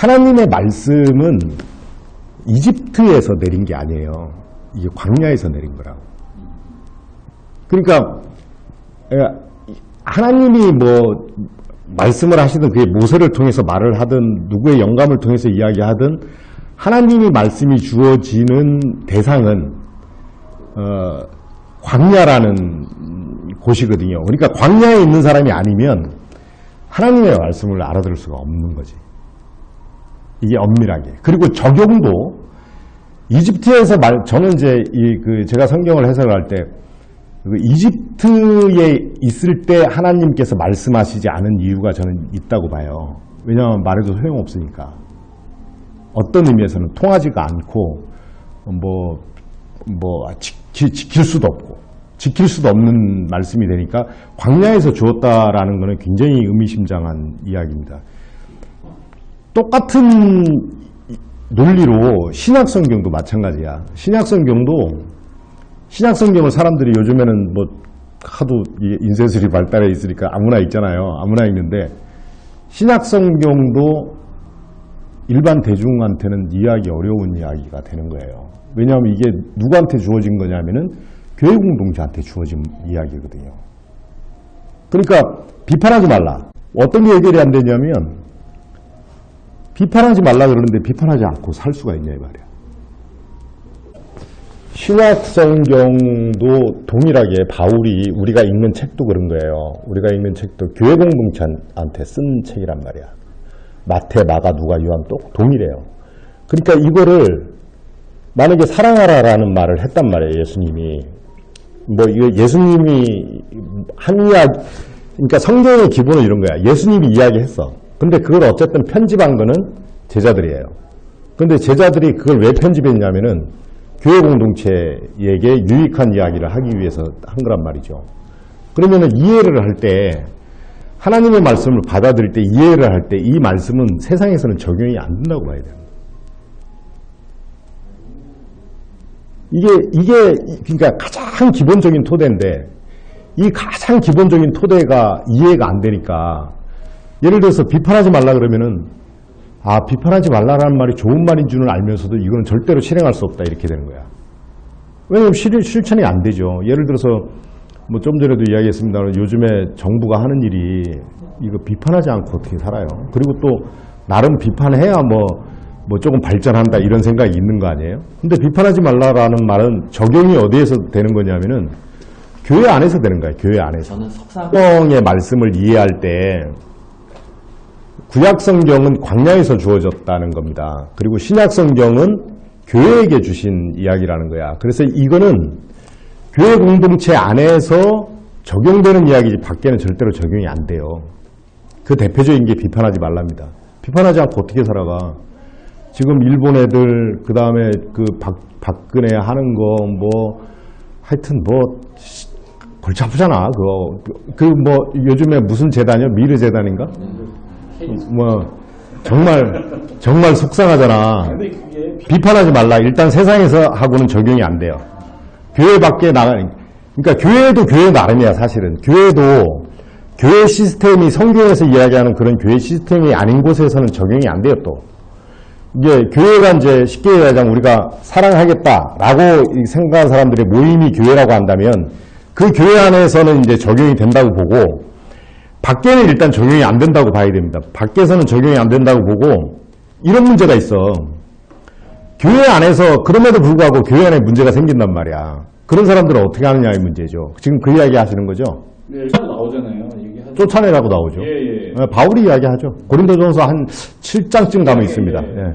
하나님의 말씀은 이집트에서 내린 게 아니에요. 이게 광야에서 내린 거라고. 그러니까 하나님이 뭐 말씀을 하시든 그게 모세를 통해서 말을 하든 누구의 영감을 통해서 이야기하든 하나님이 말씀이 주어지는 대상은 광야라는 곳이거든요. 그러니까 광야에 있는 사람이 아니면 하나님의 말씀을 알아들을 수가 없는 거지. 이게 엄밀하게. 그리고 적용도 이집트에서 저는 이제 제가 성경을 해석할 때 이집트에 있을 때 하나님께서 말씀하시지 않은 이유가 저는 있다고 봐요. 왜냐하면 말해도 소용없으니까. 어떤 의미에서는 통하지가 않고 지킬 수도 없고 지킬 수도 없는 말씀이 되니까 광야에서 주었다라는 것은 굉장히 의미심장한 이야기입니다. 똑같은 논리로 신약성경도 마찬가지야. 신약성경을 사람들이 요즘에는 뭐 하도 인쇄술이 발달해 있으니까 아무나 읽잖아요. 아무나 읽는데 신약성경도 일반 대중한테는 이해하기 어려운 이야기가 되는 거예요. 왜냐하면 이게 누구한테 주어진 거냐면은 교회 공동체한테 주어진 이야기거든요. 그러니까 비판하지 말라. 어떤 게 해결이 안 되냐면 비판하지 말라 그러는데 비판하지 않고 살 수가 있냐 이 말이야. 신약성경도 동일하게 바울이 우리가 읽는 책도 그런 거예요. 우리가 읽는 책도 교회 공동체한테 쓴 책이란 말이야. 마태, 마가, 누가, 요한 또 동일해요. 그러니까 이거를 만약에 사랑하라라는 말을 했단 말이에요. 예수님이. 이거 예수님이 한 이야기, 그러니까 성경의 기본은 이런 거야. 예수님이 이야기했어. 근데 그걸 어쨌든 편집한 거는 제자들이에요. 근데 제자들이 그걸 왜 편집했냐면은 교회 공동체에게 유익한 이야기를 하기 위해서 한 거란 말이죠. 그러면은 이해를 할 때 하나님의 말씀을 받아들일 때 이해를 할 때 이 말씀은 세상에서는 적용이 안 된다고 봐야 돼요. 이게 그러니까 가장 기본적인 토대인데 이 가장 기본적인 토대가 이해가 안 되니까 예를 들어서 비판하지 말라 그러면은 비판하지 말라라는 말이 좋은 말인 줄은 알면서도 이거는 절대로 실행할 수 없다 이렇게 되는 거야. 왜냐하면 실천이 안 되죠. 예를 들어서 뭐 좀 전에도 이야기했습니다만 요즘에 정부가 하는 일이 이거 비판하지 않고 어떻게 살아요. 그리고 또 나름 비판해야 뭐 조금 발전한다 이런 생각이 있는 거 아니에요. 근데 비판하지 말라라는 말은 적용이 어디에서 되는 거냐면은 교회 안에서 되는 거예요. 교회 안에서. 저는 성경의 말씀을 이해할 때 구약성경은 광야에서 주어졌다는 겁니다. 그리고 신약성경은 교회에게 주신 이야기라는 거야. 그래서 이거는 교회 공동체 안에서 적용되는 이야기지 밖에는 절대로 적용이 안 돼요. 그 대표적인 게 비판하지 말랍니다. 비판하지 않고 어떻게 살아가. 지금 일본 애들 그 다음에 박근혜 하는 거 하여튼 골치 아프잖아. 요즘에 무슨 재단이요? 미르 재단인가? 정말 속상하잖아. 비판하지 말라. 일단 세상에서 하고는 적용이 안 돼요. 교회 밖에 그러니까 교회도 교회 나름이야, 사실은. 교회도 교회 시스템이 성경에서 이야기하는 그런 교회 시스템이 아닌 곳에서는 적용이 안 돼요, 또. 이게 교회가 이제 쉽게 얘기하자면 우리가 사랑하겠다라고 생각하는 사람들의 모임이 교회라고 한다면 그 교회 안에서는 이제 적용이 된다고 보고 밖에는 일단 적용이 안 된다고 봐야 됩니다. 밖에서는 적용이 안 된다고 보고 이런 문제가 있어. 교회 안에서 그럼에도 불구하고 교회 안에 문제가 생긴단 말이야. 그런 사람들은 어떻게 하느냐의 문제죠. 지금 그 이야기 하시는 거죠? 네, 나오잖아요. 쫓아내라고 나오죠. 예. 바울이 이야기하죠. 고린도전서 한 7장쯤 가면 있습니다. 예.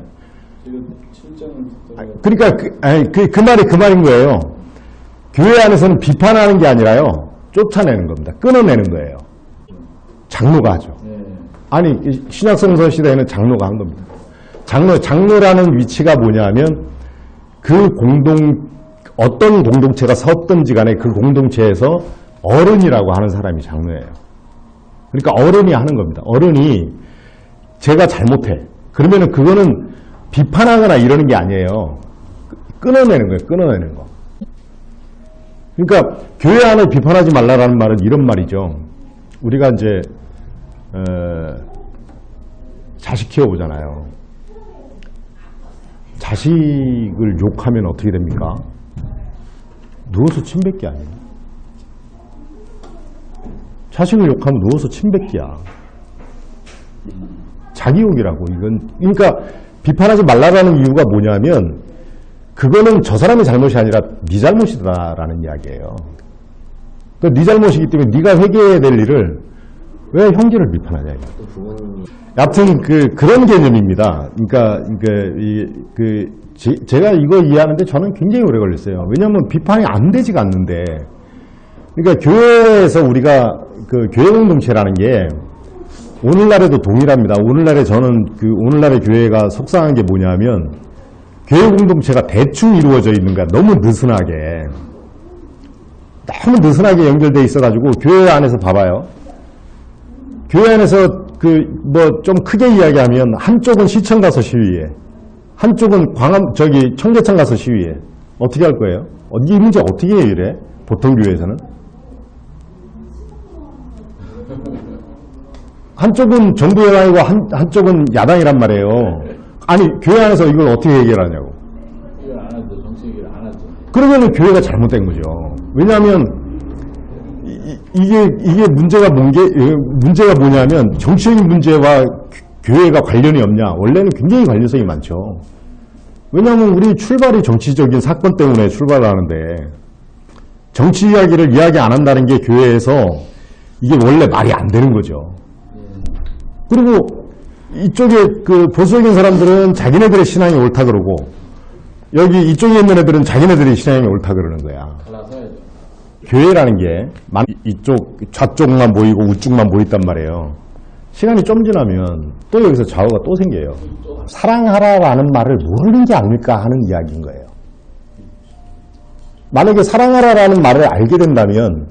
그러니까 그 말이 그 말인 거예요. 교회 안에서는 비판하는 게 아니라요. 쫓아내는 겁니다. 끊어내는 거예요. 장로가 하죠. 아니 신약성서 시대에는 장로가 한 겁니다. 장로라는 위치가 뭐냐면 어떤 공동체가 섰든지 간에 그 공동체에서 어른이라고 하는 사람이 장로예요. 그러니까 어른이 하는 겁니다. 어른이 제가 잘못해. 그러면은 그거는 비판하거나 이러는 게 아니에요. 끊어내는 거예요. 끊어내는 거. 그러니까 교회 안을 비판하지 말라라는 말은 이런 말이죠. 우리가 이제 자식 키워보잖아요. 자식을 욕하면 어떻게 됩니까? 누워서 침 뱉기 아니에요. 자식을 욕하면 누워서 침 뱉기야. 자기 욕이라고. 이건 그러니까 비판하지 말라라는 이유가 뭐냐면 그거는 저 사람의 잘못이 아니라 네 잘못이다라는 이야기예요. 그러니까 네 잘못이기 때문에 네가 회개해야 될 일을 왜 형제를 비판하냐. 여하튼 그런 개념입니다. 그러니까 제가 이거 이해하는데 저는 굉장히 오래 걸렸어요. 왜냐하면 비판이 안 되지가 않는데. 그러니까 교회에서 우리가 교회 공동체라는 게 오늘날에도 동일합니다. 오늘날에 저는 오늘날의 교회가 속상한 게 뭐냐면 교회 공동체가 대충 이루어져 있는 거야. 너무 느슨하게 연결돼 있어가지고 교회 안에서 봐봐요. 교회 안에서 좀 크게 이야기하면 한쪽은 시청 가서 시위해. 한쪽은 청계천 가서 시위해. 어떻게 할 거예요? 이 문제 어떻게 해결해? 보통 교회에서는? 한쪽은 정부 여당이고 한쪽은 야당이란 말이에요. 아니 교회 안에서 이걸 어떻게 해결하냐고. 해결 안 하죠. 정치 해결 안 하죠. 그러면 교회가 잘못된 거죠. 왜냐하면 이게 문제가 뭐냐면 정치적인 문제와 교회가 관련이 없냐. 원래는 굉장히 관련성이 많죠. 왜냐하면 우리 출발이 정치적인 사건 때문에 출발하는데 정치 이야기를 이야기 안 한다는 게 교회에서 이게 원래 말이 안 되는 거죠. 그리고 이쪽에 보수적인 사람들은 자기네들의 신앙이 옳다 그러고 여기 이쪽에 있는 애들은 자기네들의 신앙이 옳다 그러는 거야. 갈라서야죠. 교회라는 게 이쪽 좌쪽만 보이고 우쪽만 보였단 말이에요. 시간이 좀 지나면 또 여기서 좌우가 또 생겨요. 사랑하라라는 말을 모르는 게 아닐까 하는 이야기인 거예요. 만약에 사랑하라라는 말을 알게 된다면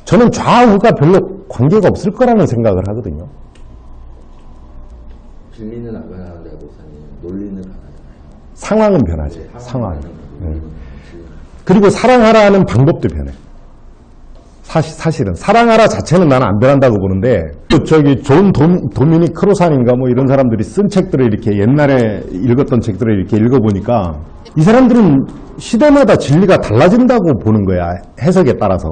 저는 좌우가 별로 관계가 없을 거라는 생각을 하거든요. 진리는 안 변하는데 목사님 논리는 변하잖아요. 상황은 변하지. 상황. 그리고 사랑하라는 방법도 변해. 사실은 사랑하라 자체는 나는 안 변한다고 보는데 존 도미닉 크로산인가 뭐 이런 사람들이 쓴 책들을 이렇게 옛날에 읽었던 책들을 이렇게 읽어보니까 이 사람들은 시대마다 진리가 달라진다고 보는 거야. 해석에 따라서.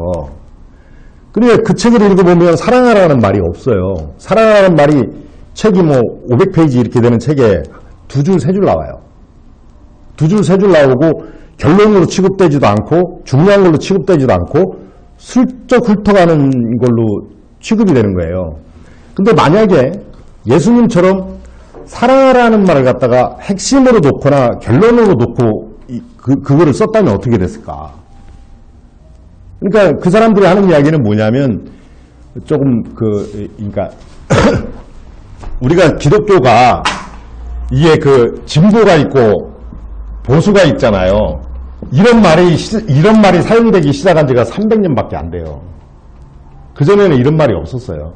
그러니까 그 책을 읽어보면 사랑하라는 말이 없어요. 사랑하라는 말이 책이 뭐 500페이지 이렇게 되는 책에 2줄, 3줄 나와요. 2줄, 3줄 나오고 결론으로 취급되지도 않고 중요한 걸로 취급되지도 않고 슬쩍 훑어가는 걸로 취급이 되는 거예요. 근데 만약에 예수님처럼 사랑하라는 말을 갖다가 핵심으로 놓거나 결론으로 놓고 그거를 썼다면 어떻게 됐을까? 그러니까 그 사람들이 하는 이야기는 뭐냐면 조금 그러니까 우리가 기독교가 이게 진보가 있고 보수가 있잖아요. 이런 말이 사용되기 시작한 지가 300년밖에 안 돼요. 그전에는 이런 말이 없었어요.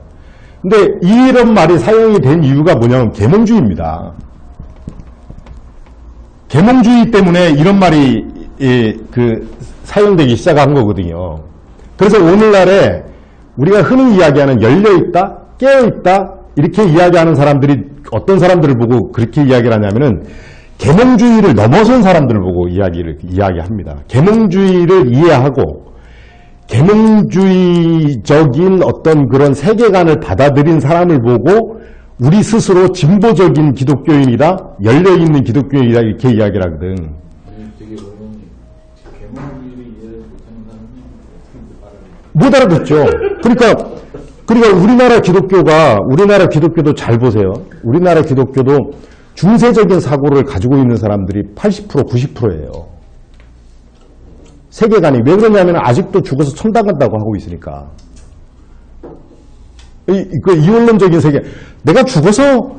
근데 이런 말이 사용이 된 이유가 뭐냐면 계몽주의입니다. 계몽주의 때문에 이런 말이 사용되기 시작한 거거든요. 그래서 오늘날에 우리가 흔히 이야기하는 열려있다, 깨어있다 이렇게 이야기하는 사람들이 어떤 사람들을 보고 그렇게 이야기를 하냐면은 계몽주의를 넘어선 사람들을 보고 이야기합니다. 계몽주의를 이해하고 계몽주의적인 어떤 그런 세계관을 받아들인 사람을 보고 우리 스스로 진보적인 기독교인이다, 열려있는 기독교인이다 이렇게 이야기를 하거든. 되게 어려운 게 계몽주의를 이해를 못하는 사람이 못 알아듣죠. 그러니까 우리나라 기독교도 잘 보세요. 우리나라 기독교도 중세적인 사고를 가지고 있는 사람들이 80%, 90%예요. 세계관이. 왜 그러냐면 아직도 죽어서 천당 간다고 하고 있으니까. 이원론적인 세계. 내가 죽어서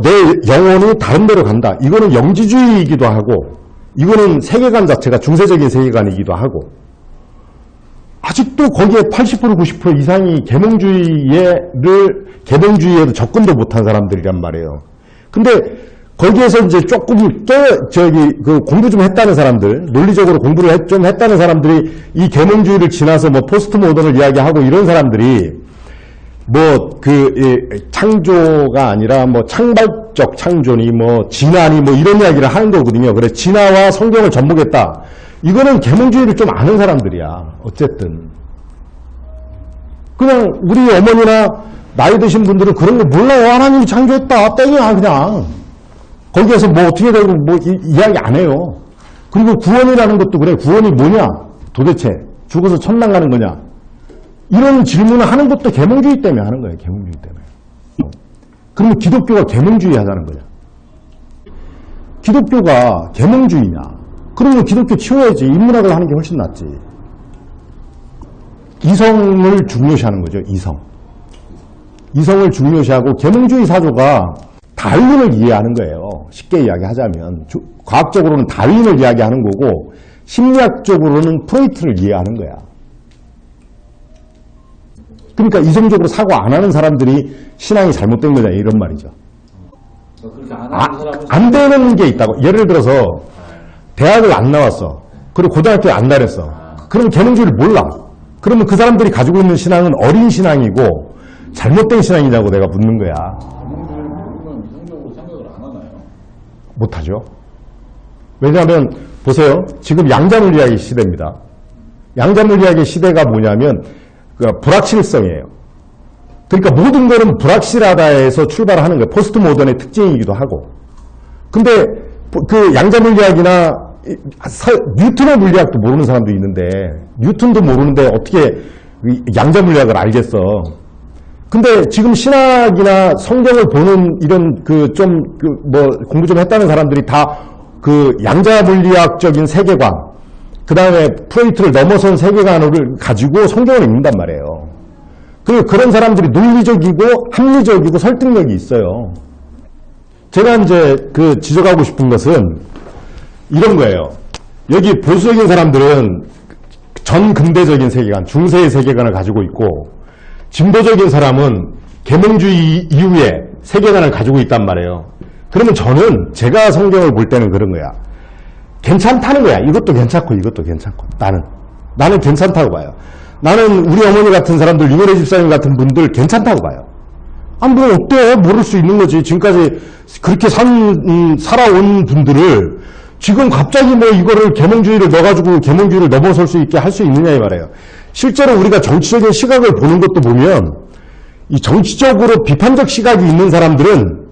내 영혼이 다른 데로 간다. 이거는 영지주의이기도 하고, 이거는 세계관 자체가 중세적인 세계관이기도 하고, 아직도 거기에 80% 90% 이상이 계몽주의에도 접근도 못한 사람들이란 말이에요. 근데 거기에서 이제 조금 공부 좀 했다는 사람들, 논리적으로 공부를 좀 했다는 사람들이 이 계몽주의를 지나서 뭐 포스트 모던을 이야기하고 이런 사람들이 창조가 아니라 창발적 창조니 진화니 이런 이야기를 하는 거거든요. 그래 진화와 성경을 접목했다. 이거는 계몽주의를 좀 아는 사람들이야. 어쨌든 그냥 우리 어머니나 나이 드신 분들은 그런 거 몰라요. 하나님이 창조했다. 땡이야 그냥. 거기에서 어떻게 되고 이야기 안 해요. 그리고 구원이라는 것도 그래. 구원이 뭐냐? 도대체 죽어서 천당 가는 거냐? 이런 질문을 하는 것도 계몽주의 때문에 하는 거예요. 계몽주의 때문에. 그러면 기독교가 계몽주의 하자는 거냐? 기독교가 계몽주의냐? 그러면 기독교 치워야지. 인문학을 하는 게 훨씬 낫지. 이성을 중요시하는 거죠. 이성을 중요시하고 계몽주의 사조가 다윈을 이해하는 거예요. 쉽게 이야기하자면 과학적으로는 다윈을 이야기하는 거고 심리학적으로는 프로이트를 이해하는 거야. 그러니까 이성적으로 사고 안 하는 사람들이 신앙이 잘못된 거냐 이런 말이죠. 그렇게 안 하는 사람은 안 되는 게 있다고. 예를 들어서 대학을 안 나왔어. 그리고 고등학교에 안 다녔어. 그럼 계몽주의를 몰라. 그러면 그 사람들이 가지고 있는 신앙은 어린 신앙이고 잘못된 신앙이냐고 내가 묻는 거야. 계몽주의를 모르면 이성적으로 생각을 안 하나요? 못하죠. 왜냐하면 보세요. 지금 양자물리학의 시대입니다. 양자물리학의 시대가 뭐냐면 불확실성이에요. 그러니까 모든 거는 불확실하다에서 출발하는 거예요. 포스트 모던의 특징이기도 하고. 근데 그 양자물리학이나 뉴턴의 물리학도 모르는 사람도 있는데 뉴턴도 모르는데 어떻게 양자물리학을 알겠어. 근데 지금 신학이나 성경을 보는 이런 공부 좀 했다는 사람들이 다 양자물리학적인 세계관, 그 다음에 프로이트를 넘어선 세계관을 가지고 성경을 읽는단 말이에요. 그런 사람들이 논리적이고 합리적이고 설득력이 있어요. 제가 이제 지적하고 싶은 것은 이런 거예요. 여기 보수적인 사람들은 전근대적인 세계관, 중세의 세계관을 가지고 있고 진보적인 사람은 계몽주의 이후에 세계관을 가지고 있단 말이에요. 그러면 제가 성경을 볼 때는 그런 거야. 괜찮다는 거야. 이것도 괜찮고 이것도 괜찮고. 나는 괜찮다고 봐요. 나는 우리 어머니 같은 사람들, 유명해 집사님 같은 분들 괜찮다고 봐요. 뭐 어때? 모를 수 있는 거지. 지금까지 그렇게 살아온 분들을 지금 갑자기 이거를 계몽주의를 넣어가지고 계몽주의를 넘어설 수 있게 할 수 있느냐 이 말이에요. 실제로 우리가 정치적인 시각을 보는 것도 보면 이 정치적으로 비판적 시각이 있는 사람들은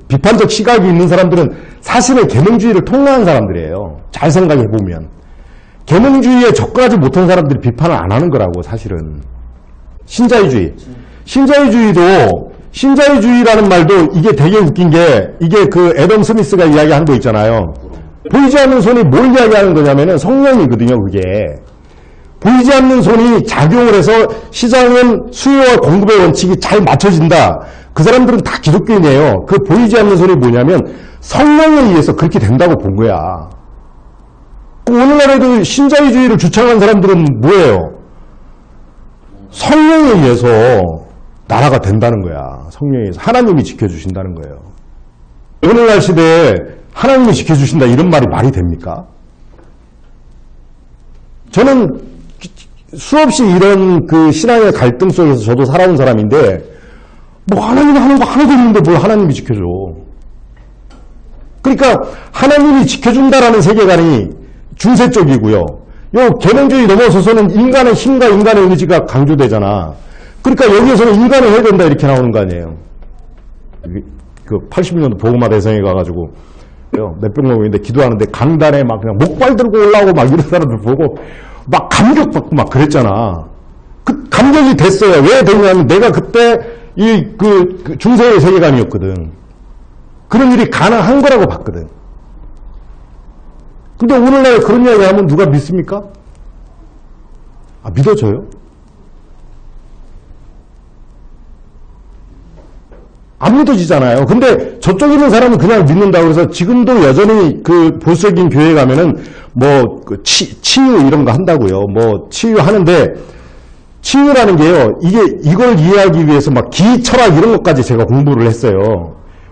사실은 계몽주의를 통로한 사람들이에요. 잘 생각해 보면. 계몽주의에 접근하지 못한 사람들이 비판을 안 하는 거라고 사실은. 신자유주의라는 말도 이게 되게 웃긴 게 이게 애덤 스미스가 이야기한 거 있잖아요. 보이지 않는 손이 뭘 이야기하는 거냐면은 성령이거든요. 그게. 보이지 않는 손이 작용을 해서 시장은 수요와 공급의 원칙이 잘 맞춰진다. 그 사람들은 다 기독교인이에요. 그 보이지 않는 손이 뭐냐면 성령에 의해서 그렇게 된다고 본 거야. 오늘날에도 신자유주의를 주창한 사람들은 뭐예요? 성령에 의해서 나라가 된다는 거야. 성령에 의해서. 하나님이 지켜주신다는 거예요. 오늘날 시대에 하나님이 지켜주신다 이런 말이 됩니까? 저는 수없이 이런 신앙의 갈등 속에서 저도 살아온 사람인데 하나님이 하는 거 하나도 없는데 뭘 하나님이 지켜줘. 그러니까 하나님이 지켜준다라는 세계관이 중세 쪽이고요. 요 계몽주의 넘어서서는 인간의 힘과 인간의 의지가 강조되잖아. 그러니까 여기에서는 인간을 해야 된다 이렇게 나오는 거 아니에요. 80년도 복음화 대성에 가가지고 몇백 명인데 기도하는데 강단에 막 그냥 목발 들고 올라오고 막 이런 사람들 보고 막 감격받고 막 그랬잖아. 감격이 됐어요. 왜 됐냐면 내가 그때 중세의 세계관이었거든. 그런 일이 가능한 거라고 봤거든. 근데 오늘날 그런 이야기 하면 누가 믿습니까? 믿어져요? 안 믿어지잖아요. 근데 저쪽에 있는 사람은 그냥 믿는다고 해서 지금도 여전히 보수적인 교회에 가면은 치유 이런 거 한다고요. 치유하는데 치유라는 게요. 이걸 이해하기 위해서 막 기철학 이런 것까지 제가 공부를 했어요.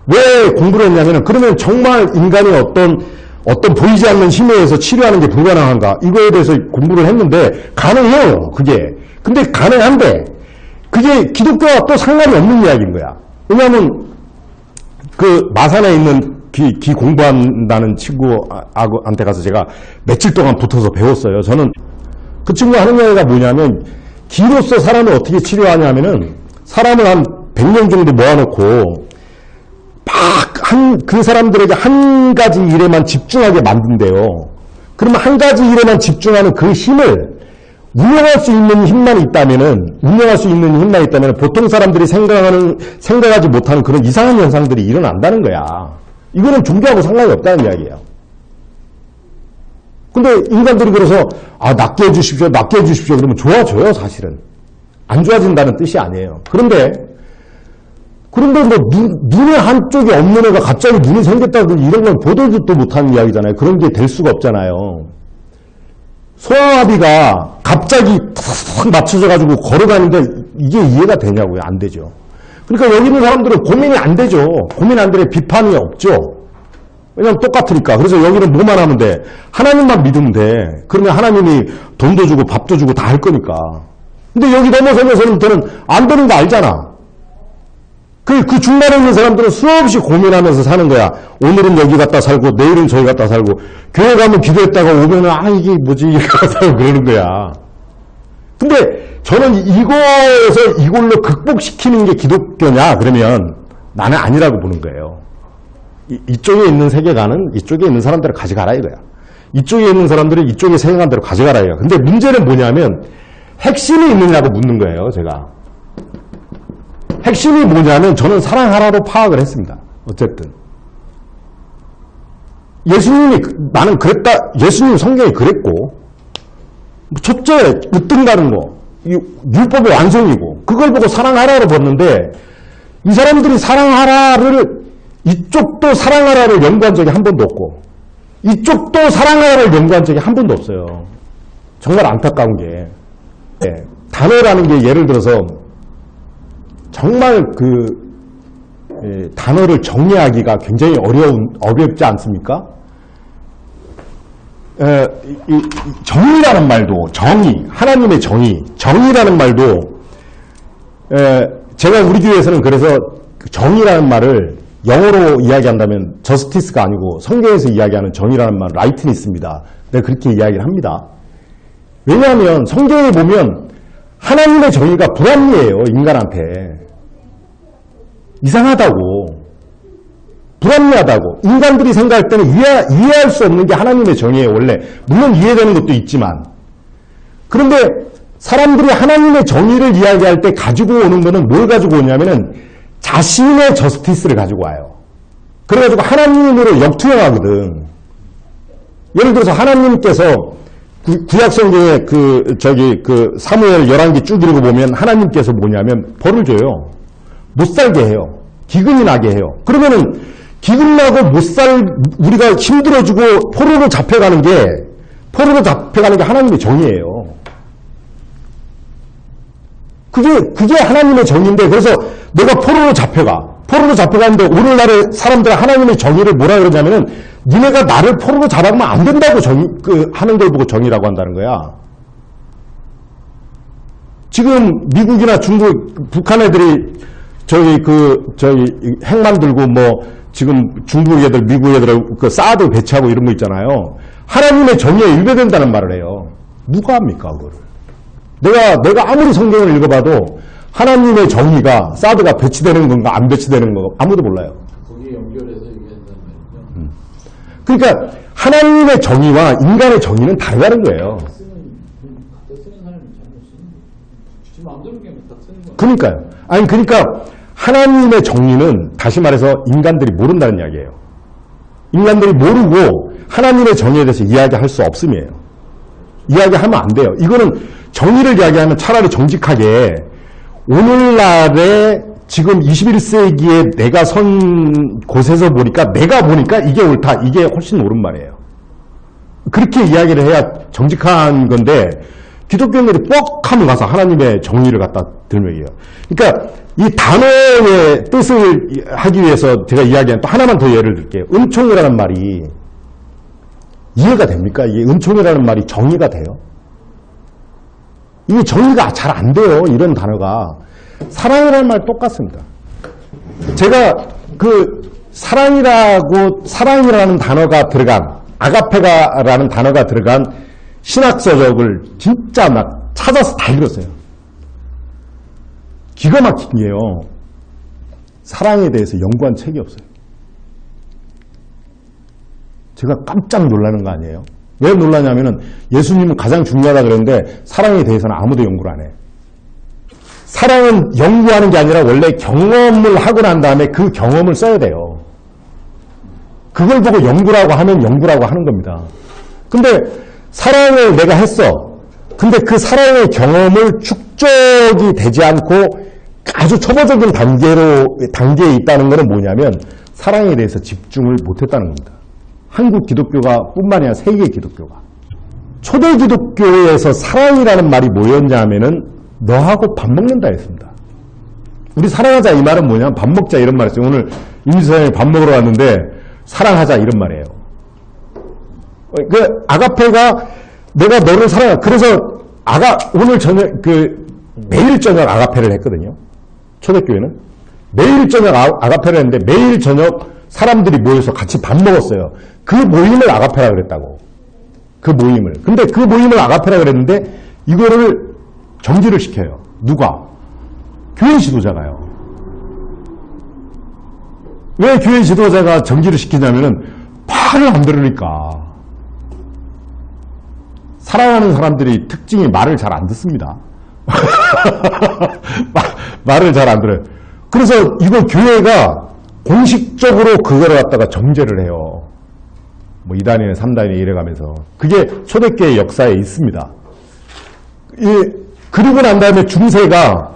왜 공부를 했냐면은 그러면 정말 인간이 어떤 보이지 않는 힘에 의해서 치료하는 게 불가능한가? 이거에 대해서 공부를 했는데 가능해요. 그게. 근데 가능한데 그게 기독교와 또 상관이 없는 이야기인 거야. 왜냐하면 그 마산에 있는 기 공부한다는 친구한테 가서 제가 며칠 동안 붙어서 배웠어요. 저는 그 친구가 하는 이야기가 뭐냐면 기로서 사람을 어떻게 치료하냐면은 사람을 한 100명 정도 모아놓고 그 사람들에게 한 가지 일에만 집중하게 만든대요. 그러면 한 가지 일에만 집중하는 그 힘을 운영할 수 있는 힘만 있다면은 보통 사람들이 생각하지 못하는 그런 이상한 현상들이 일어난다는 거야. 이거는 종교하고 상관이 없다는 이야기예요. 근데 인간들이 그래서 낫게 해주십시오 그러면 좋아져요. 사실은 안 좋아진다는 뜻이 아니에요. 그런데 뭐 눈의 한쪽이 없는 애가 갑자기 눈이 생겼다든지 이런 건 보도 듣도 못하는 이야기잖아요. 그런 게 될 수가 없잖아요. 소아마비가 갑자기 탁 맞춰져가지고 걸어가는데 이게 이해가 되냐고요? 안 되죠. 그러니까 여기 있는 사람들은 고민이 안 되죠. 고민 안 되래 비판이 없죠. 왜냐면 똑같으니까. 그래서 여기는 뭐만 하면 돼? 하나님만 믿으면 돼. 그러면 하나님이 돈도 주고 밥도 주고 다 할 거니까. 근데 여기 넘어서면서는 안 되는 거 알잖아. 그 중간에 있는 사람들은 수없이 고민하면서 사는 거야. 오늘은 여기 갔다 살고 내일은 저기 갔다 살고 교회 가면 기도했다가 오면은 이게 뭐지 이렇게 살고 그러는 거야. 근데 저는 이걸로 극복시키는 게 기독교냐 그러면 나는 아니라고 보는 거예요. 이쪽에 있는 세계관은 이쪽에 있는 사람들을 가져가라 이거야. 이쪽에 있는 사람들은 이쪽의 세계관대로 가져가라 이거야. 근데 문제는 뭐냐면 핵심이 있느냐고 묻는 거예요. 제가. 핵심이 뭐냐면 저는 사랑하라로 파악을 했습니다. 어쨌든 나는 그랬다. 예수님 성경이 그랬고 첫째 으뜸가는 거 율법의 완성이고 그걸 보고 사랑하라로 봤는데 이 사람들이 이쪽도 사랑하라를 연구한 적이 한 번도 없고 이쪽도 사랑하라를 연구한 적이 한 번도 없어요. 정말 안타까운 게 단어라는 게 예를 들어서 정말 단어를 정리하기가 굉장히 어렵지 않습니까? 정의라는 말도, 하나님의 정의라는 말도, 제가 우리 교회에서는 그래서 정의라는 말을 영어로 이야기한다면 저스티스가 아니고 성경에서 이야기하는 정의라는 말은 라이트니스입니다. 내가 그렇게 이야기를 합니다. 왜냐하면 성경에 보면 하나님의 정의가 불합리해요. 인간한테. 이상하다고. 불합리하다고. 인간들이 생각할 때는 이해할 수 없는 게 하나님의 정의예요. 원래. 물론 이해되는 것도 있지만. 그런데 사람들이 하나님의 정의를 이야기할 때 가지고 오는 거는 뭘 가지고 오냐면은 자신의 저스티스를 가지고 와요. 그래가지고 하나님으로 역투영하거든. 예를 들어서 하나님께서 구약성경에 사무엘 11기 쭉 읽어보면 하나님께서 뭐냐면 벌을 줘요. 못 살게 해요. 기근이 나게 해요. 그러면은 기근 나고 우리가 힘들어지고 포로로 잡혀가는 게 하나님의 정의예요. 그게 하나님의 정의인데 그래서 내가 포로로 잡혀가는데 오늘날의 사람들 하나님의 정의를 뭐라 그러냐면은 니네가 나를 포로로 잡아가면 안 된다고 하는 걸 보고 정의라고 한다는 거야. 지금 미국이나 중국, 북한 애들이 핵 만들고 지금 중국 애들, 미국 애들 사드 배치하고 이런 거 있잖아요. 하나님의 정의에 위배된다는 말을 해요. 누가 합니까, 그거를? 내가 아무리 성경을 읽어봐도 하나님의 정의가 사드가 배치되는 건가 안 배치되는 건가 아무도 몰라요. 거기에 연결해서 얘기한다는 말이죠. 그러니까 하나님의 정의와 인간의 정의는 다르다는 거예요. 갖다 쓰는 사람이 잘못 쓰는 거예요. 지 마음대로 그냥 딱 쓰는 거예요. 그러니까요. 그러니까 하나님의 정의는 다시 말해서 인간들이 모른다는 이야기예요. 인간들이 모르고 하나님의 정의에 대해서 이야기할 수 없음이에요. 이야기하면 안 돼요. 이거는 정의를 이야기하면 차라리 정직하게 오늘날의 지금 21세기에 내가 선 곳에서 내가 보니까 이게 옳다. 이게 훨씬 옳은 말이에요. 그렇게 이야기를 해야 정직한 건데 기독교인들이 뻑 하면 가서 하나님의 정의를 갖다 들면 이에요. 그러니까 이 단어의 뜻을 하기 위해서 제가 이야기한 또 하나만 더 예를 들게요. 은총이라는 말이 이해가 됩니까? 이게 은총이라는 말이 정의가 돼요? 이게 정의가 잘 안 돼요. 이런 단어가. 사랑이라는 말 똑같습니다. 제가 그 사랑이라는 단어가 들어간, 아가페가라는 단어가 들어간 신학서적을 진짜 막 찾아서 다 읽었어요. 기가 막힌 게요. 사랑에 대해서 연구한 책이 없어요. 제가 깜짝 놀라는 거 아니에요? 왜 놀라냐면은 예수님은 가장 중요하다 그랬는데 사랑에 대해서는 아무도 연구를 안 해요. 사랑은 연구하는 게 아니라 원래 경험을 하고 난 다음에 그 경험을 써야 돼요. 그걸 보고 연구라고 하면 연구라고 하는 겁니다. 근데 사랑을 내가 했어. 근데 그 사랑의 경험을 축적이 되지 않고 아주 초보적인 단계에 있다는 것은 뭐냐면 사랑에 대해서 집중을 못했다는 겁니다. 한국 기독교가 뿐만 아니라 세계 기독교가. 초대 기독교에서 사랑이라는 말이 뭐였냐 하면은 너하고 밥 먹는다 했습니다. 우리 사랑하자 이 말은 뭐냐면 밥 먹자 이런 말이었어요. 오늘 임지사장이 밥 먹으러 왔는데 사랑하자 이런 말이에요. 그 아가페가 내가 너를 사랑해. 그래서 오늘 저녁 매일 저녁 아가페를 했거든요. 초대교회는 매일 저녁 아가페를 했는데 매일 저녁 사람들이 모여서 같이 밥 먹었어요. 그 모임을 아가페라 그랬다고. 그 모임을. 근데 그 모임을 아가페라 그랬는데 이거를 정지를 시켜요. 누가? 교회 지도자가요. 왜 교회 지도자가 정지를 시키냐면은 말을 안 들으니까. 사랑하는 사람들이 특징이 말을 잘 안 듣습니다. 말을 잘 안 들어요. 그래서 이거 교회가 공식적으로 그거를 갖다가 정죄를 해요. 뭐 2단이네 3단이네 이래가면서. 그게 초대교회 역사에 있습니다. 그리고 난 다음에 중세가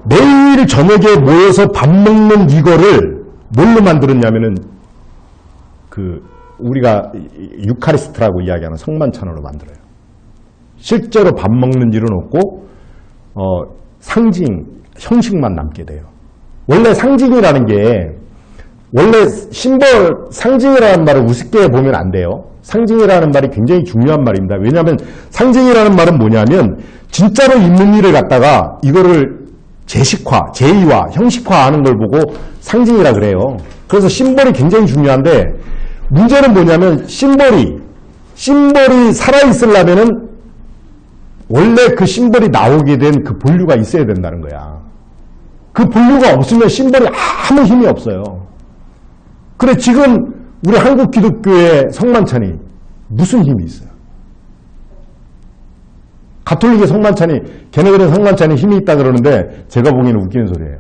매일 저녁에 모여서 밥 먹는 이거를 뭘로 만들었냐면은 우리가 유카리스트라고 이야기하는 성만찬으로 만들어요. 실제로 밥 먹는 일은 없고 상징, 형식만 남게 돼요. 원래 상징이라는 게 원래 상징이라는 말을 우습게 보면 안 돼요. 상징이라는 말이 굉장히 중요한 말입니다. 왜냐하면 상징이라는 말은 뭐냐면 진짜로 있는 일을 갖다가 이거를 제의화, 형식화하는 걸 보고 상징이라 그래요. 그래서 심벌이 굉장히 중요한데 문제는 뭐냐면 심벌이 살아있으려면은 원래 그 심벌이 나오게 된 그 본류가 있어야 된다는 거야. 그 본류가 없으면 심벌이 아무 힘이 없어요. 그래 지금 우리 한국 기독교의 성만찬이 무슨 힘이 있어요? 가톨릭의 성만찬이 걔네들은 성만찬에 힘이 있다 그러는데 제가 보기에는 웃기는 소리예요.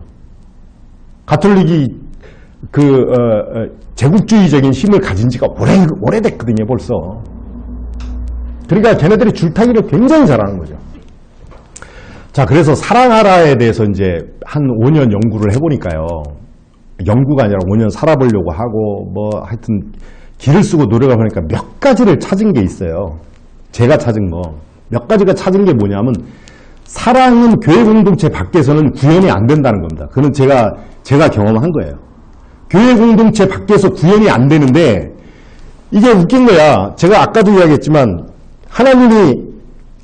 가톨릭이 제국주의적인 힘을 가진 지가 오래됐거든요 벌써. 그러니까 걔네들이 줄타기를 굉장히 잘하는 거죠. 자, 그래서 사랑하라에 대해서 이제 한 5년 연구를 해보니까요. 연구가 아니라 5년 살아보려고 하고 하여튼 길을 쓰고 노력을 하니까 몇 가지를 찾은 게 있어요. 제가 찾은 거. 몇 가지가 찾은 게 뭐냐면 사랑은 교회 공동체 밖에서는 구현이 안 된다는 겁니다. 그건 제가 경험한 거예요. 교회 공동체 밖에서 구현이 안 되는데 이게 웃긴 거야. 제가 아까도 이야기했지만 하나님이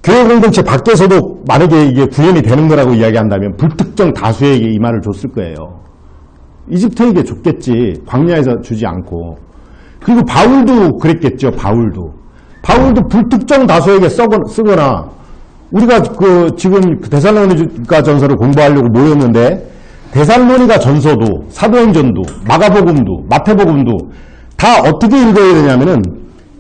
교회 공동체 밖에서도 만약에 이게 구현이 되는 거라고 이야기한다면 불특정 다수에게 이 말을 줬을 거예요. 이집트에게 줬겠지. 광야에서 주지 않고. 그리고 바울도 그랬겠죠. 바울도 불특정 다수에게 쓰거나 우리가 지금 데살로니가 전서를 공부하려고 모였는데 데살로니가 전서도 사도행전도 마가복음도 마태복음도 다 어떻게 읽어야 되냐면은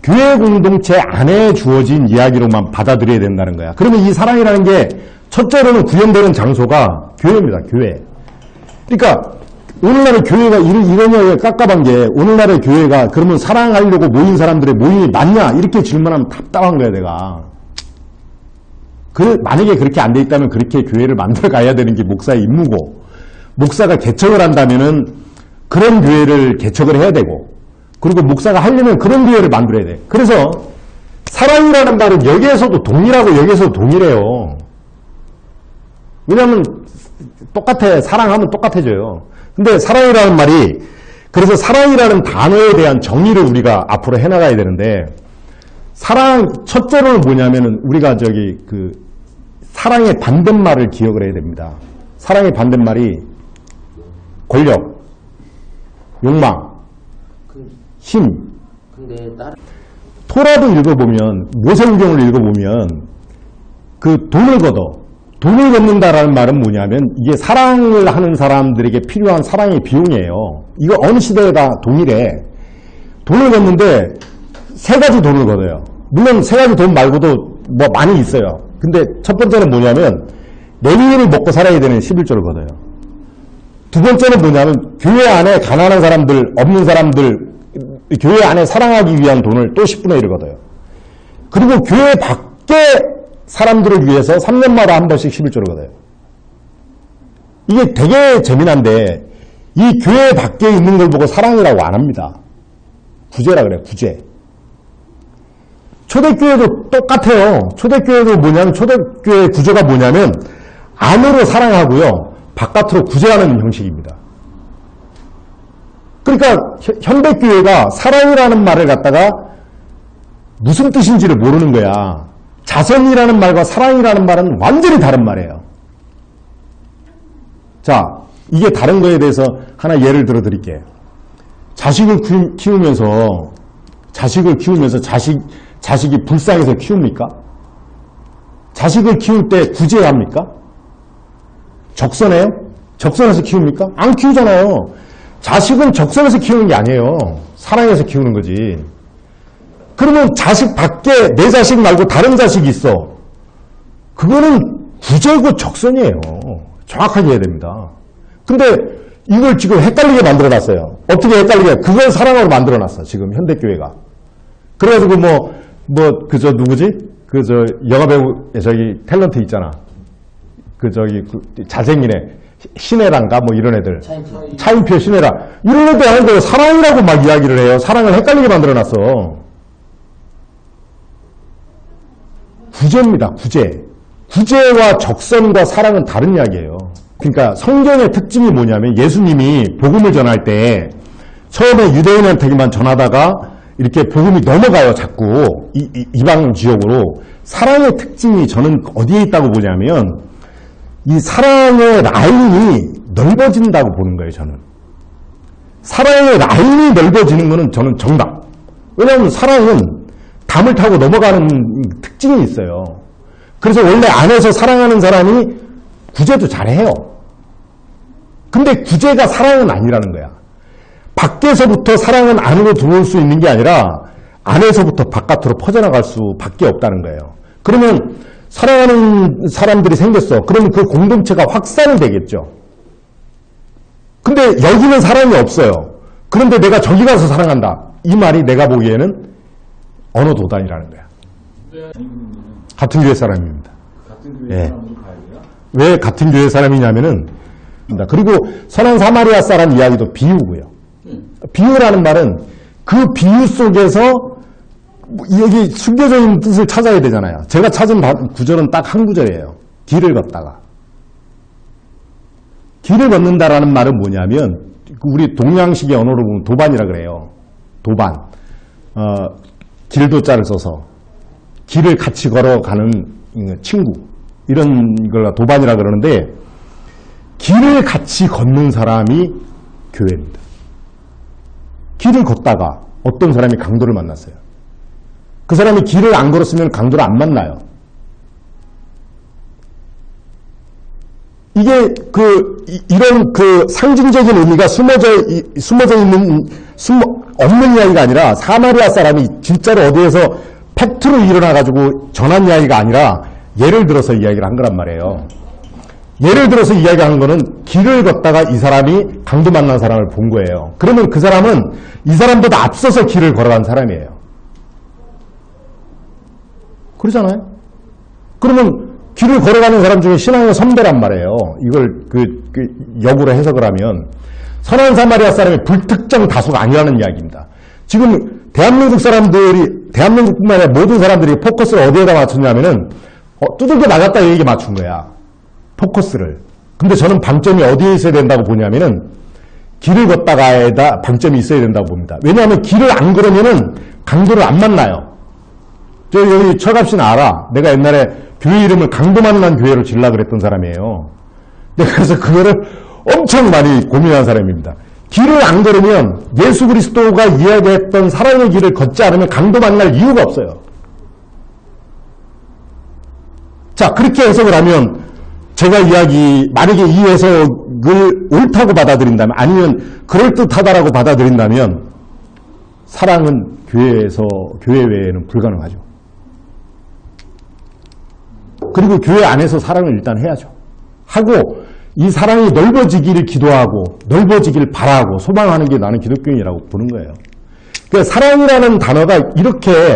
교회 공동체 안에 주어진 이야기로만 받아들여야 된다는 거야. 그러면 이 사랑이라는 게 첫째로는 구현되는 장소가 교회입니다. 교회. 그러니까 오늘날의 교회가 이런 이야기가 깝깝한 게 오늘날의 교회가 그러면 사랑하려고 모인 사람들의 모임이 맞냐? 이렇게 질문하면 답답한 거야 내가. 만약에 그렇게 안 돼 있다면 그렇게 교회를 만들어 가야 되는 게 목사의 임무고 목사가 개척을 한다면은 그런 교회를 개척을 해야 되고 그리고 목사가 하려면 그런 교회를 만들어야 돼. 그래서 사랑이라는 말은 여기에서도 동일하고 여기에서도 동일해요. 왜냐하면 똑같아. 사랑하면 똑같아져요. 근데 사랑이라는 말이 그래서 사랑이라는 단어에 대한 정의를 우리가 앞으로 해나가야 되는데 첫째로는 뭐냐면은 우리가 사랑의 반대말을 기억을 해야 됩니다. 사랑의 반대말이 권력, 욕망, 힘. 근데 다른 토라도 읽어보면, 모세우경을 읽어보면 그 돈을 걷는다라는 말은 뭐냐면 이게 사랑을 하는 사람들에게 필요한 사랑의 비용이에요. 이거 어느 시대에다 동일해. 돈을 걷는데 세 가지 돈을 걷어요. 물론 세 가지 돈 말고도 뭐 많이 있어요. 근데 첫 번째는 뭐냐면 내일을 먹고 살아야 되는 11조를 걷어요. 두 번째는 뭐냐면 교회 안에 가난한 사람들, 없는 사람들, 교회 안에 사랑하기 위한 돈을 또 10분의 1을 걷어요. 그리고 교회 밖에 사람들을 위해서 3년마다 한 번씩 11조를 걷어요. 이게 되게 재미난데 이 교회 밖에 있는 걸 보고 사랑이라고 안 합니다. 구제라 그래요. 구제. 초대교회도 똑같아요. 초대교회도 뭐냐면 초대교회 구조가 뭐냐면 안으로 사랑하고요. 바깥으로 구제하는 형식입니다. 그러니까 현대교회가 사랑이라는 말을 갖다가 무슨 뜻인지를 모르는 거야. 자선이라는 말과 사랑이라는 말은 완전히 다른 말이에요. 자, 이게 다른 거에 대해서 하나 예를 들어 드릴게요. 자식을 키우면서 자식이 불쌍해서 키웁니까? 자식을 키울 때 구제합니까? 적선해요? 적선해서 키웁니까? 안 키우잖아요. 자식은 적선해서 키우는 게 아니에요. 사랑해서 키우는 거지. 그러면 자식 밖에 내 자식 말고 다른 자식이 있어. 그거는 구제고 적선이에요. 정확하게 해야 됩니다. 근데 이걸 지금 헷갈리게 만들어놨어요. 어떻게 헷갈리게? 그걸 사랑으로 만들어놨어. 지금 현대교회가. 그래가지고 누구지? 영화배우, 탤런트 있잖아. 잘생긴 애. 신혜란가? 이런 애들. 차인표, 신혜라. 이런 애들 하는 거 사랑이라고 막 이야기를 해요. 사랑을 헷갈리게 만들어놨어. 구제입니다. 구제. 구제와 적선과 사랑은 다른 이야기예요. 그러니까 성경의 특징이 뭐냐면 예수님이 복음을 전할 때 처음에 유대인한테만 전하다가 이렇게 복음이 넘어가요. 자꾸 이방 지역으로. 사랑의 특징이 저는 어디에 있다고 보냐면 이 사랑의 라인이 넓어진다고 보는 거예요. 저는. 사랑의 라인이 넓어지는 거는 저는 정답. 왜냐하면 사랑은 담을 타고 넘어가는 특징이 있어요. 그래서 원래 안에서 사랑하는 사람이 구제도 잘해요. 근데 구제가 사랑은 아니라는 거야. 밖에서부터 사랑은 안으로 들어올 수 있는 게 아니라 안에서부터 바깥으로 퍼져나갈 수밖에 없다는 거예요. 그러면 사랑하는 사람들이 생겼어. 그러면 그 공동체가 확산이 되겠죠. 근데 여기는 사랑이 없어요. 그런데 내가 저기 가서 사랑한다. 이 말이 내가 보기에는 언어 도단이라는 거야. 같은 교회 사람입니다. 같은 교회 사람으로 가야 돼요? 왜 같은 교회 사람이냐면은 그리고 선한 사마리아 사람 이야기도 비유고요. 비유라는 말은 그 비유 속에서 여기 숨겨져 있는 뜻을 찾아야 되잖아요. 제가 찾은 구절은 딱 한 구절이에요. 길을 걷다가. 길을 걷는다라는 말은 뭐냐면 우리 동양식의 언어로 보면 도반이라 그래요. 도반. 길도자를 써서 길을 같이 걸어가는 친구. 이런 걸 도반이라 그러는데 길을 같이 걷는 사람이 교회입니다. 길을 걷다가 어떤 사람이 강도를 만났어요. 그 사람이 길을 안 걸었으면 강도를 안 만나요. 이게 이런 상징적인 의미가 없는 이야기가 아니라 사마리아 사람이 진짜로 어디에서 팩트로 일어나가지고 전한 이야기가 아니라 예를 들어서 이야기를 한 거란 말이에요. 예를 들어서 이야기하는 거는 길을 걷다가 이 사람이 강도 만난 사람을 본 거예요. 그러면 그 사람은 이 사람보다 앞서서 길을 걸어간 사람이에요. 그러잖아요? 그러면 길을 걸어가는 사람 중에 신앙의 선배란 말이에요. 이걸 역으로 해석을 하면 선한 사마리아 사람이 불특정 다수가 아니라는 이야기입니다. 지금 대한민국뿐만 아니라 모든 사람들이 포커스를 어디에다 맞췄냐면은 두들겨 나갔다 얘기 맞춘 거야. 포커스를. 근데 저는 방점이 어디에 있어야 된다고 보냐면은 길을 걷다가에다 방점이 있어야 된다고 봅니다. 왜냐하면 길을 안 걸으면은 강도를 안 만나요. 여기 철갑씨는 알아. 내가 옛날에 교회 이름을 강도 만난 교회로 지으려고 그랬던 사람이에요. 그래서 그거를 엄청 많이 고민한 사람입니다. 길을 안 걸으면 예수 그리스도가 이야기했던 사랑의 길을 걷지 않으면 강도 만날 이유가 없어요. 자, 그렇게 해석을 하면 제가 만약에 이 해석을 옳다고 받아들인다면, 아니면 그럴듯하다라고 받아들인다면 사랑은 교회 외에는 불가능하죠. 그리고 교회 안에서 사랑을 일단 해야죠. 하고 이 사랑이 넓어지기를 기도하고 넓어지기를 바라고 소망하는 게 나는 기독교인이라고 보는 거예요. 그러니까 사랑이라는 단어가 이렇게,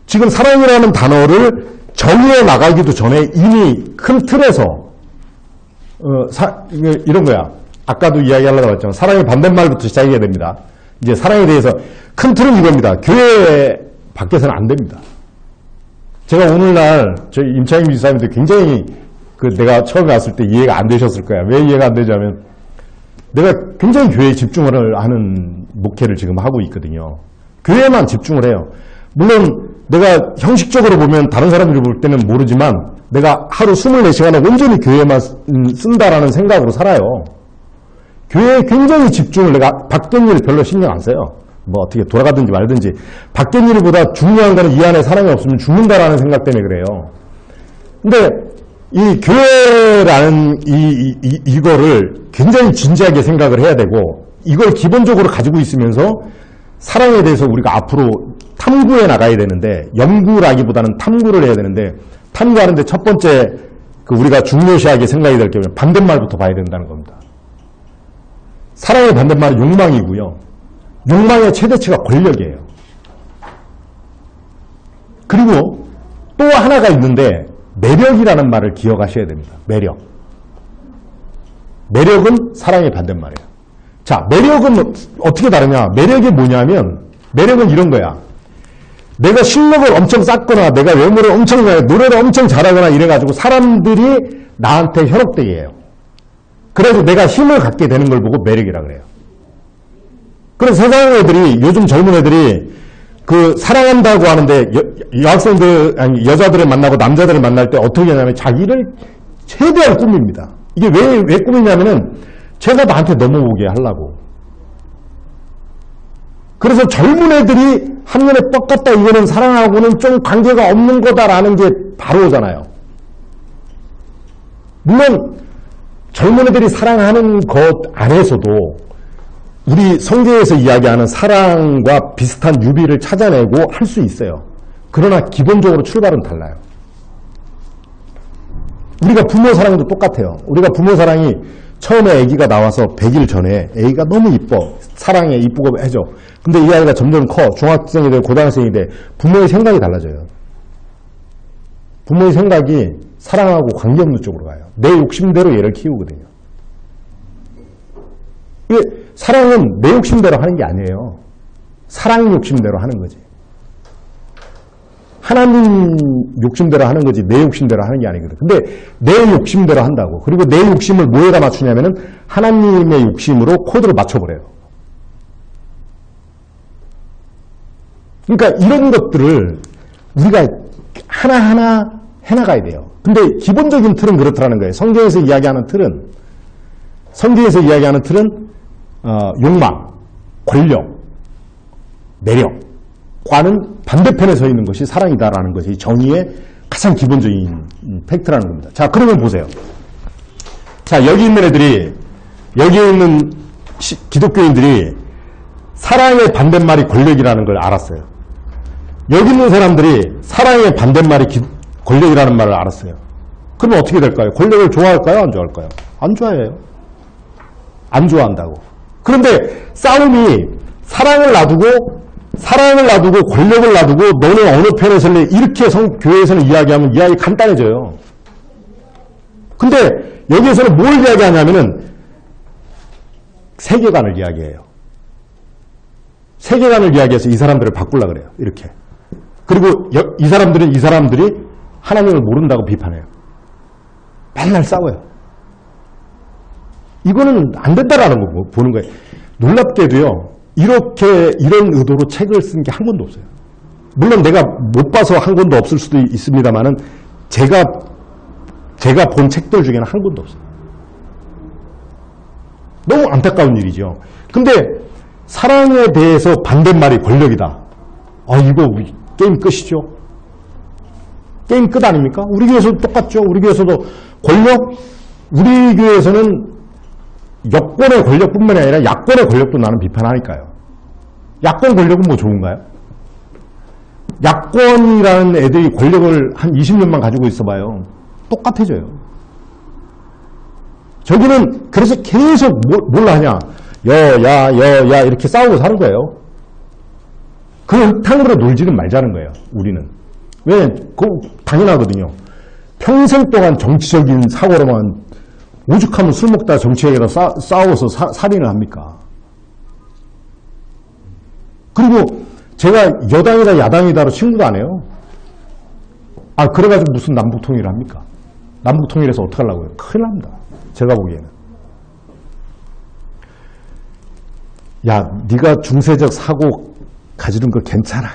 지금 사랑이라는 단어를 정의해 나가기도 전에 이미 큰 틀에서 이런 거야. 아까도 이야기하려고 했잖아. 사랑의 반대말부터 시작해야 됩니다. 이제 사랑에 대해서 큰 틀은 이겁니다. 교회 밖에서는 안 됩니다. 제가 오늘날 저희 임창임 지사님도 굉장히 내가 처음에 왔을 때 이해가 안 되셨을 거야. 왜 이해가 안 되냐면 내가 굉장히 교회에 집중을 하는 목회를 지금 하고 있거든요. 교회에만 집중을 해요. 물론 내가 형식적으로 보면 다른 사람들이 볼 때는 모르지만 내가 하루 24시간을 온전히 교회에만 쓴다라는 생각으로 살아요. 교회에 굉장히 집중을, 내가 밖된 일 별로 신경 안 써요. 뭐 어떻게 돌아가든지 말든지 밖된 일보다 중요한 거는 이 안에 사랑이 없으면 죽는다라는 생각 때문에 그래요. 근데 이 교회라는 이거를 굉장히 진지하게 생각을 해야 되고, 이걸 기본적으로 가지고 있으면서 사랑에 대해서 우리가 앞으로 탐구해 나가야 되는데, 연구라기보다는 탐구를 해야 되는데, 탐구하는데 첫 번째 우리가 중요시하게 생각이 될 경우는 반대말부터 봐야 된다는 겁니다. 사랑의 반대말은 욕망이고요. 욕망의 최대치가 권력이에요. 그리고 또 하나가 있는데 매력이라는 말을 기억하셔야 됩니다. 매력. 매력은 사랑의 반대말이에요. 자, 매력은 어떻게 다르냐? 매력이 뭐냐면, 매력은 이런 거야. 내가 실력을 엄청 쌓거나 내가 외모를 엄청, 노래를 엄청 잘하거나 이래가지고 사람들이 나한테 현혹되게 해요. 그래서 내가 힘을 갖게 되는 걸 보고 매력이라 그래요. 그래서 세상 애들이, 요즘 젊은 애들이 사랑한다고 하는데 여학생들, 아니 여자들을 만나고 남자들을 만날 때 어떻게 하냐면 자기를 최대한 꾸밉니다. 이게 왜 꾸미냐면은 제가 나한테 넘어오게 하려고. 그래서 젊은 애들이 한눈에 뻑 같다, 이거는 사랑하고는 좀 관계가 없는 거다라는 게 바로 오잖아요. 물론 젊은 애들이 사랑하는 것 안에서도 우리 성경에서 이야기하는 사랑과 비슷한 유비를 찾아내고 할 수 있어요. 그러나 기본적으로 출발은 달라요. 우리가 부모 사랑도 똑같아요. 우리가 부모 사랑이 처음에 아기가 나와서 100일 전에 아기가 너무 이뻐, 사랑해, 이쁘고 해줘. 근데 이 아이가 점점 커, 중학생이 돼, 고등학생이 돼, 부모의 생각이 달라져요. 부모의 생각이 사랑하고 관계없는 쪽으로 가요. 내 욕심대로 얘를 키우거든요. 이게 사랑은 내 욕심대로 하는 게 아니에요. 사랑 욕심대로 하는 거지. 하나님 욕심대로 하는 거지 내 욕심대로 하는 게 아니거든. 근데 내 욕심대로 한다고. 그리고 내 욕심을 뭐에다 맞추냐면은 하나님의 욕심으로 코드를 맞춰버려요. 그러니까 이런 것들을 우리가 하나하나 해나가야 돼요. 근데 기본적인 틀은 그렇다는 거예요. 성경에서 이야기하는 틀은 욕망, 권력, 매력과는 반대편에 서 있는 것이 사랑이다라는 것이 정의의 가장 기본적인 팩트라는 겁니다. 자, 그러면 보세요. 자, 여기 있는 애들이, 여기 있는 기독교인들이 사랑의 반대말이 권력이라는 걸 알았어요. 여기 있는 사람들이 사랑의 반대말이 권력이라는 말을 알았어요. 그러면 어떻게 될까요? 권력을 좋아할까요? 안 좋아할까요? 안 좋아해요. 안 좋아한다고. 그런데 싸움이 사랑을 놔두고 권력을 놔두고 너는 어느 편에 설래, 이렇게 교회에서는 이야기하면 이야기 간단해져요. 근데 여기에서는 뭘 이야기하냐면은 세계관을 이야기해요. 세계관을 이야기해서 이 사람들을 바꾸려고 그래요. 이렇게. 그리고 이 사람들이 하나님을 모른다고 비판해요. 맨날 싸워요. 이거는 안 된다라는 거 보는 거예요. 놀랍게도요, 이런 의도로 책을 쓴 게 한 권도 없어요. 물론 내가 못 봐서 한 권도 없을 수도 있습니다만은 제가 본 책들 중에는 한 권도 없어요. 너무 안타까운 일이죠. 근데 사랑에 대해서 반대말이 권력이다. 이거 게임 끝이죠. 게임 끝 아닙니까? 우리 교회에서도 똑같죠. 우리 교회에서도 우리 교회에서는 여권의 권력뿐만이 아니라 야권의 권력도 나는 비판하니까요. 야권 권력은 뭐 좋은가요? 야권이라는 애들이 권력을 한 20년만 가지고 있어봐요. 똑같아져요. 저기는 그래서 계속 뭘 하냐. 여야 이렇게 싸우고 사는 거예요. 그 흙탕으로 놀지는 말자는 거예요. 우리는. 왜? 그거 당연하거든요. 평생 동안 정치적인 사고로만 오죽하면 술 먹다 정치에다 싸워서 살인을 합니까? 그리고 제가 여당이다 야당이다로 친구도 안 해요. 그래가지고 무슨 남북통일을 합니까? 남북통일해서 어떻게 하려고요? 큰일 납니다. 제가 보기에는. 야, 네가 중세적 사고 가지는 거 괜찮아.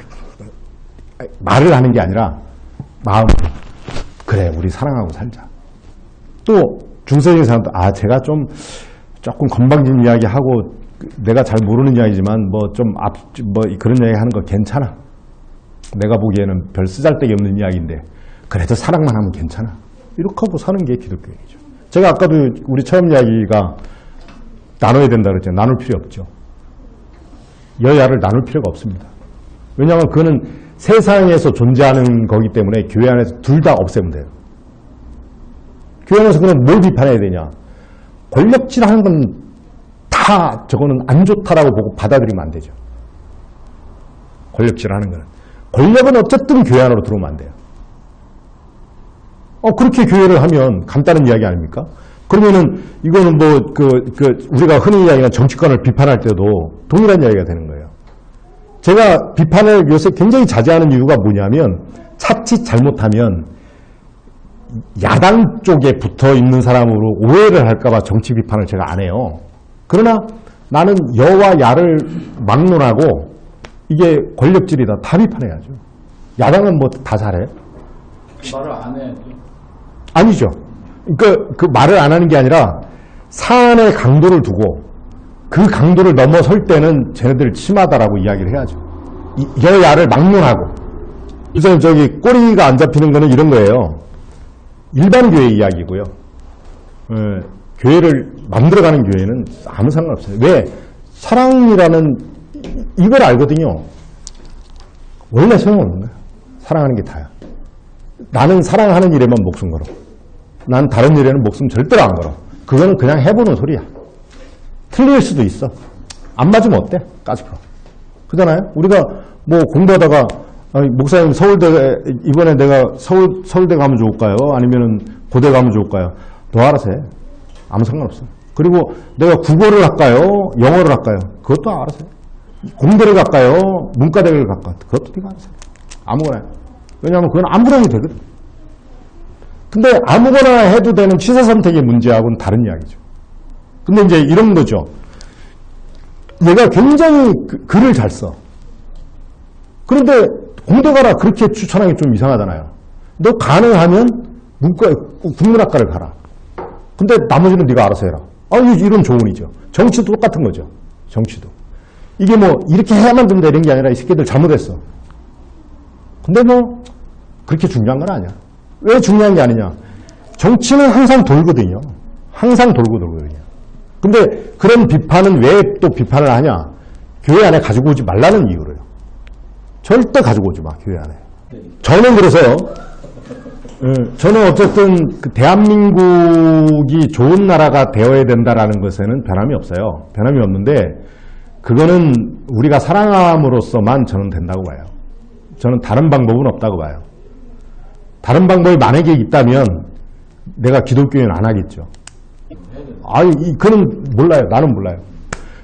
말을 하는 게 아니라 마음으로. 그래, 우리 사랑하고 살자. 또 중세적인 사람도 제가 조금 건방진 이야기하고 내가 잘 모르는 이야기지만 그런 이야기 하는 거 괜찮아. 내가 보기에는 별 쓰잘데기 없는 이야기인데 그래도 사랑만 하면 괜찮아. 이렇게 하고 사는 게 기독교인이죠. 제가 아까도 우리 처음 이야기가 나눠야 된다 그랬잖아요. 나눌 필요 없죠. 여야를 나눌 필요가 없습니다. 왜냐하면 그거는 세상에서 존재하는 거기 때문에 교회 안에서 둘 다 없애면 돼요. 교회 안에서 그럼 뭘 비판해야 되냐. 권력질하는 건 다 저거는 안 좋다라고 보고 받아들이면 안 되죠. 권력질하는 거는. 권력은 어쨌든 교회 안으로 들어오면 안 돼요. 그렇게 교회를 하면 간단한 이야기 아닙니까? 그러면은 이거는 우리가 흔히 이야기하는 정치권을 비판할 때도 동일한 이야기가 되는 거예요. 제가 비판을 요새 굉장히 자제하는 이유가 뭐냐면 자칫 잘못하면 야당 쪽에 붙어 있는 사람으로 오해를 할까봐 정치 비판을 제가 안 해요. 그러나 나는 여와 야를 막론하고 이게 권력질이다. 다 비판해야죠. 야당은 뭐 다 잘해? 말을 안 해. 아니죠. 그러니까 그 말을 안 하는 게 아니라 사안의 강도를 두고 그 강도를 넘어설 때는 쟤네들 심하다라고 이야기를 해야죠. 여야를 막론하고. 우선 꼬리가 안 잡히는 거는 이런 거예요. 일반 교회 이야기고요. 교회를 만들어가는 교회는 아무 상관없어요. 왜? 사랑이라는 이걸 알거든요. 원래 소용없는 거예요. 사랑하는 게 다야. 나는 사랑하는 일에만 목숨 걸어. 난 다른 일에는 목숨 절대로 안 걸어. 그거는 그냥 해보는 소리야. 틀릴 수도 있어. 안 맞으면 어때? 까짓거. 그잖아요? 우리가 뭐 공부하다가 목사님 서울대 이번에 내가 서울대 가면 좋을까요? 아니면은 고대 가면 좋을까요? 너 알아서 해. 아무 상관없어. 그리고 내가 국어를 할까요? 영어를 할까요? 그것도 알아서 해. 공대를 갈까요? 문과대를 갈까요? 그것도 네가 알아서 해. 아무거나 해. 왜냐하면 그건 아무거나 해도 되거든. 근데 아무거나 해도 되는 취사 선택의 문제하고는 다른 이야기죠. 근데 이제 이런 거죠. 얘가 굉장히 글을 잘 써. 그런데 공대 가라 그렇게 추천하기 좀 이상하잖아요. 너 가능하면 국문학과를 가라. 근데 나머지는 네가 알아서 해라. 이런 조언이죠. 정치도 똑같은 거죠. 정치도. 이게 뭐 이렇게 해야만 된다 이런 게 아니라 이 새끼들 잘못했어. 근데 뭐 그렇게 중요한 건 아니야. 왜 중요한 게 아니냐. 정치는 항상 돌거든요. 항상 돌고 돌거든요. 근데 그런 비판은 왜 또 비판을 하냐. 교회 안에 가지고 오지 말라는 이유로요. 절대 가지고 오지 마. 교회 안에. 저는 그래서 저는 어쨌든 대한민국이 좋은 나라가 되어야 된다라는 것에는 변함이 없어요. 변함이 없는데 그거는 우리가 사랑함으로써만 저는 된다고 봐요. 저는 다른 방법은 없다고 봐요. 다른 방법이 만약에 있다면 내가 기독교인 안 하겠죠. 그는 몰라요. 나는 몰라요.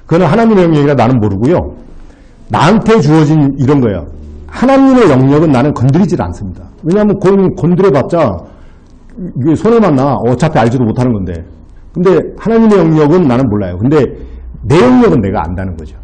그는 하나님의 영역이라 나는 모르고요. 나한테 주어진 이런 거예요. 하나님의 영역은 나는 건드리질 않습니다. 왜냐하면 그건 건드려봤자 이게 손해만 나. 어차피 알지도 못하는 건데. 근데 하나님의 영역은 나는 몰라요. 근데 내 영역은 내가 안다는 거죠.